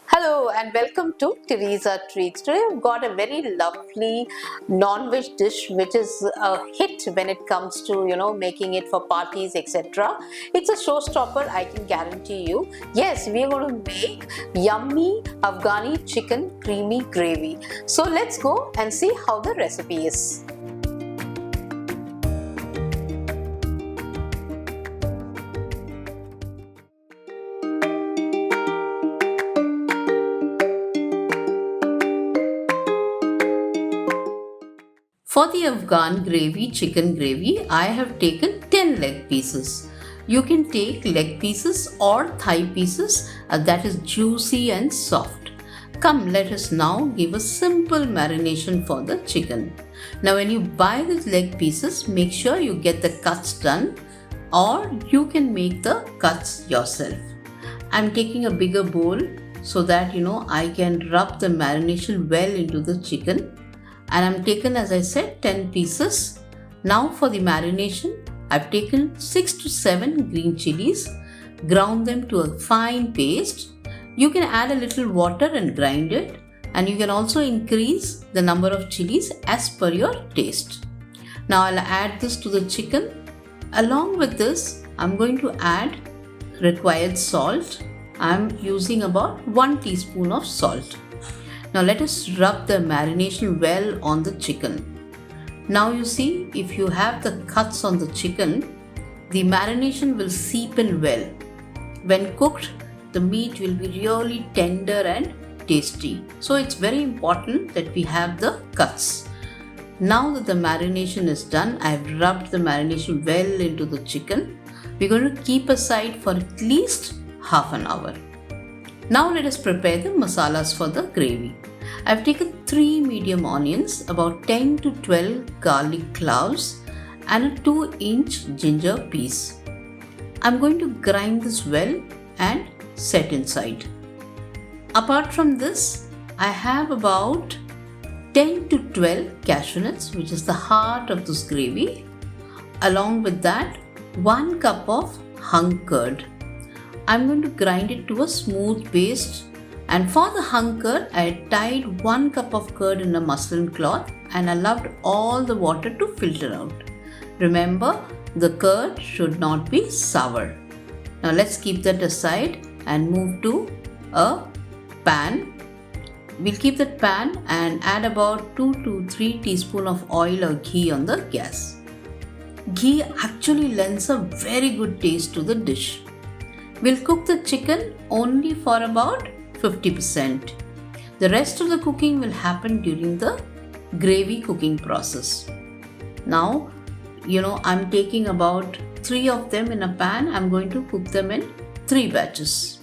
Hello and welcome to Teresa Treats. Today we've got a very lovely non-veg dish which is a hit when it comes to making it for parties, etc. It's a showstopper, I can guarantee you. Yes, we are going to make yummy Afghani chicken creamy gravy. So let's go and see how the recipe is. For the Afghan chicken gravy, I have taken 10 leg pieces. You can take leg pieces or thigh pieces that is juicy and soft. Come, let us now give a simple marination for the chicken. Now when you buy these leg pieces, make sure you get the cuts done or you can make the cuts yourself. I'm taking a bigger bowl so that I can rub the marination well into the chicken. And I'm taken, as I said, 10 pieces. Now for the marination, I've taken 6 to 7 green chillies, ground them to a fine paste. You can add a little water and grind it, and you can also increase the number of chilies as per your taste. Now I'll add this to the chicken. Along with this, I'm going to add required salt. I'm using about 1 teaspoon of salt. Now let us rub the marination well on the chicken. Now you see, if you have the cuts on the chicken, the marination will seep in well. When cooked, the meat will be really tender and tasty. So it's very important that we have the cuts. Now that the marination is done, I've rubbed the marination well into the chicken. We're going to keep aside for at least half an hour. Now let us prepare the masalas for the gravy. I've taken 3 medium onions, about 10 to 12 garlic cloves and a 2-inch ginger piece. I'm going to grind this well and set inside. Apart from this, I have about 10 to 12 cashew nuts, which is the heart of this gravy. Along with that, 1 cup of hung curd. I'm going to grind it to a smooth paste, and for the hung curd, I tied 1 cup of curd in a muslin cloth and allowed all the water to filter out. Remember, the curd should not be sour. Now let's keep that aside and move to a pan. We'll keep that pan and add about 2 to 3 teaspoons of oil or ghee on the gas. Ghee actually lends a very good taste to the dish. We'll cook the chicken only for about 50%. The rest of the cooking will happen during the gravy cooking process. Now, I'm taking about 3 of them in a pan. I'm going to cook them in 3 batches.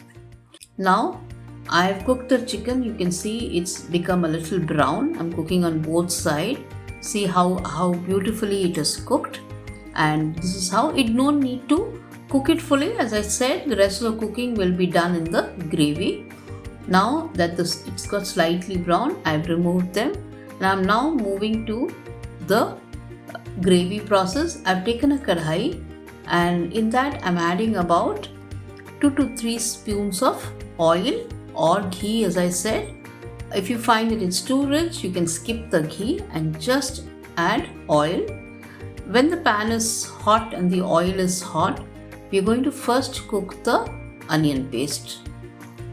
Now, I've cooked the chicken. You can see it's become a little brown. I'm cooking on both sides. See how beautifully it is cooked. And this is how it no need to cook it fully. As I said, the rest of the cooking will be done in the gravy. Now that it's got slightly brown, I've removed them and I'm now moving to the gravy process. I've taken a kadhai and in that I'm adding about 2 to 3 spoons of oil or ghee, as I said. If you find that it's too rich, you can skip the ghee and just add oil. When the pan is hot and the oil is hot, we are going to first cook the onion paste.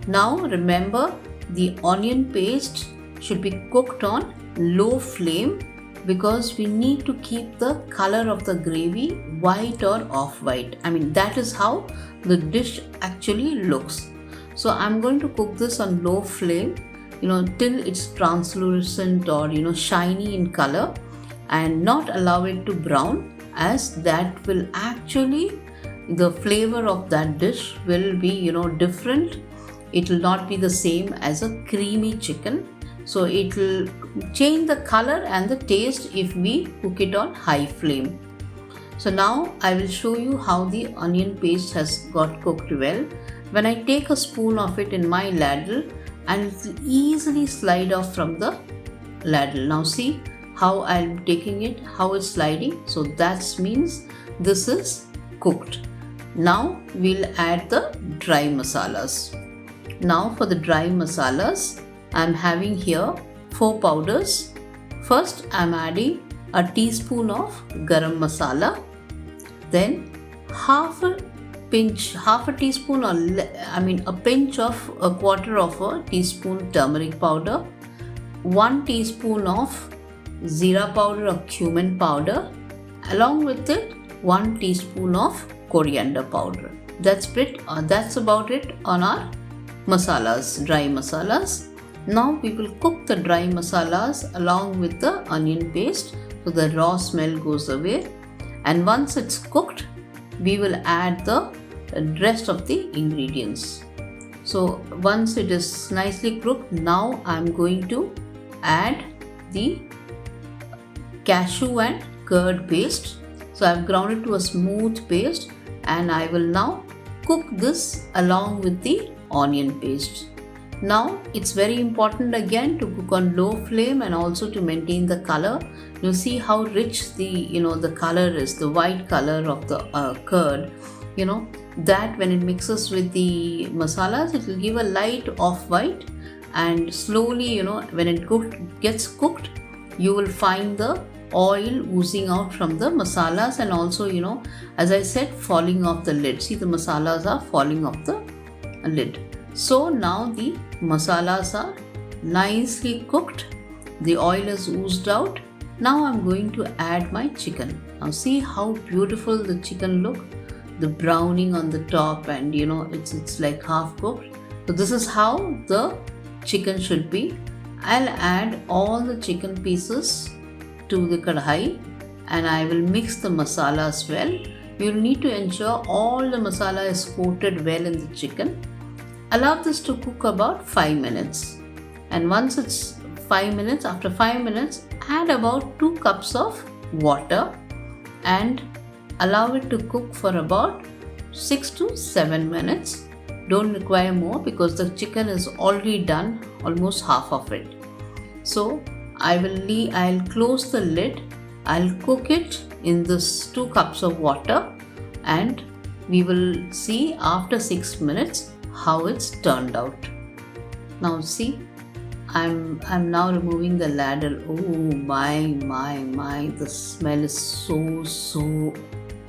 Now remember, the onion paste should be cooked on low flame because we need to keep the color of the gravy white or off-white. That is how the dish actually looks. So I'm going to cook this on low flame, till it's translucent or shiny in color, and not allow it to brown, as that will actually, the flavor of that dish will be different. It will not be the same as a creamy chicken. So it will change the color and the taste if we cook it on high flame. So now I will show you how the onion paste has got cooked well. When I take a spoon of it in my ladle, and it will easily slide off from the ladle. Now see how I'm taking it, how it's sliding. So that means this is cooked. Now we'll add the dry masalas. Now for the dry masalas, I'm having here 4 powders. First, I'm adding a teaspoon of garam masala, then half a teaspoon, or a pinch of a quarter of a teaspoon turmeric powder, 1 teaspoon of Zeera powder or cumin powder, along with it 1 teaspoon of coriander powder. That's about it on our masalas, dry masalas. Now we will cook the dry masalas along with the onion paste so the raw smell goes away. And once it's cooked, we will add the rest of the ingredients. So once it is nicely cooked, now I'm going to add the cashew and curd paste. So I've ground it to a smooth paste, and I will now cook this along with the onion paste. Now it's very important again to cook on low flame and also to maintain the color. You see how rich the color is, the white color of the curd. That when it mixes with the masalas, it will give a light off-white, and slowly, when it gets cooked, you will find the oil oozing out from the masalas, and also, as I said, falling off the lid. See, the masalas are falling off the lid. So now the masalas are nicely cooked. The oil is oozed out. Now I'm going to add my chicken. Now see how beautiful the chicken look. The browning on the top, and it's like half cooked. So this is how the chicken should be. I'll add all the chicken pieces to the kadhai, and I will mix the masala as well. You'll need to ensure all the masala is coated well in the chicken. Allow this to cook about 5 minutes. And once it's 5 minutes, after 5 minutes, add about 2 cups of water and allow it to cook for about 6 to 7 minutes. Don't require more because the chicken is already done, almost half of it. So I'll close the lid. I'll cook it in this 2 cups of water, and we will see after 6 minutes how it's turned out. Now see, I'm now removing the ladle. Oh my, the smell is so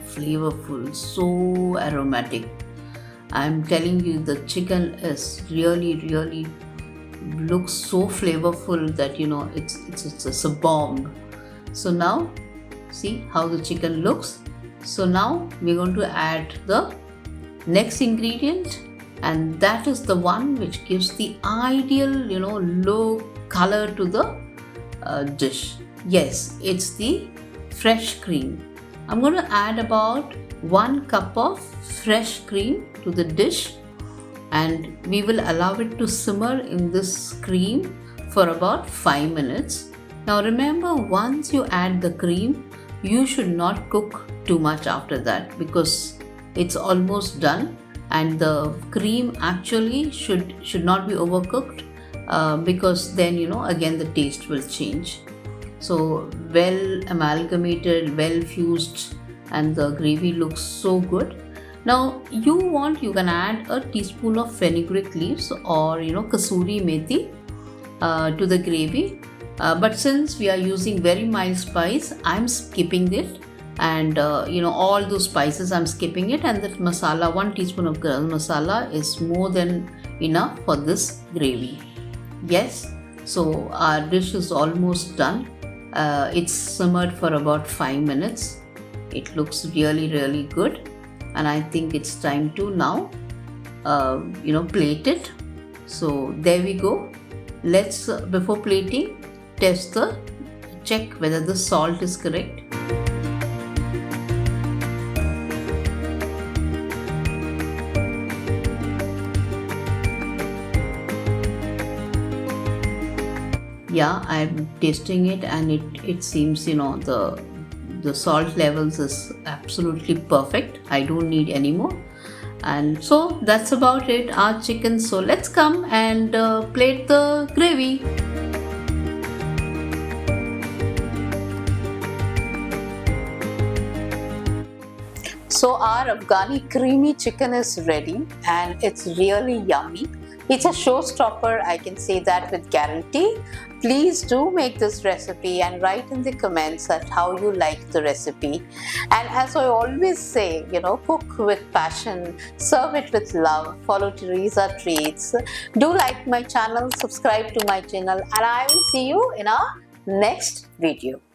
flavorful, so aromatic. I'm telling you, the chicken is really looks so flavorful that it's a bomb. So now see how the chicken looks. So now we're going to add the next ingredient, and that is the one which gives the ideal low color to the dish. Yes, it's the fresh cream. I'm going to add about 1 cup of fresh cream to the dish, and we will allow it to simmer in this cream for about 5 minutes. Now remember, once you add the cream, you should not cook too much after that because it's almost done, and the cream actually should not be overcooked because then again the taste will change. So well amalgamated, well fused, and the gravy looks so good. Now you can add a teaspoon of fenugreek leaves or kasuri methi to the gravy, but since we are using very mild spice, I'm skipping it, and all those spices I'm skipping it, and that masala, 1 teaspoon of garam masala is more than enough for this gravy. Yes, so our dish is almost done. It's simmered for about 5 minutes. It looks really good, and I think it's time to now plate it. So there we go. Let's before plating, check whether the salt is correct. Yeah, I'm tasting it, and it seems the salt levels is absolutely perfect. I don't need any more. And so that's about it, our chicken. So let's come and plate the gravy. So our Afghani creamy chicken is ready, and it's really yummy. It's a showstopper, I can say that with guarantee. Please do make this recipe and write in the comments that how you like the recipe. And as I always say, cook with passion, serve it with love, follow Teresa Treats. Do like my channel, subscribe to my channel, and I will see you in our next video.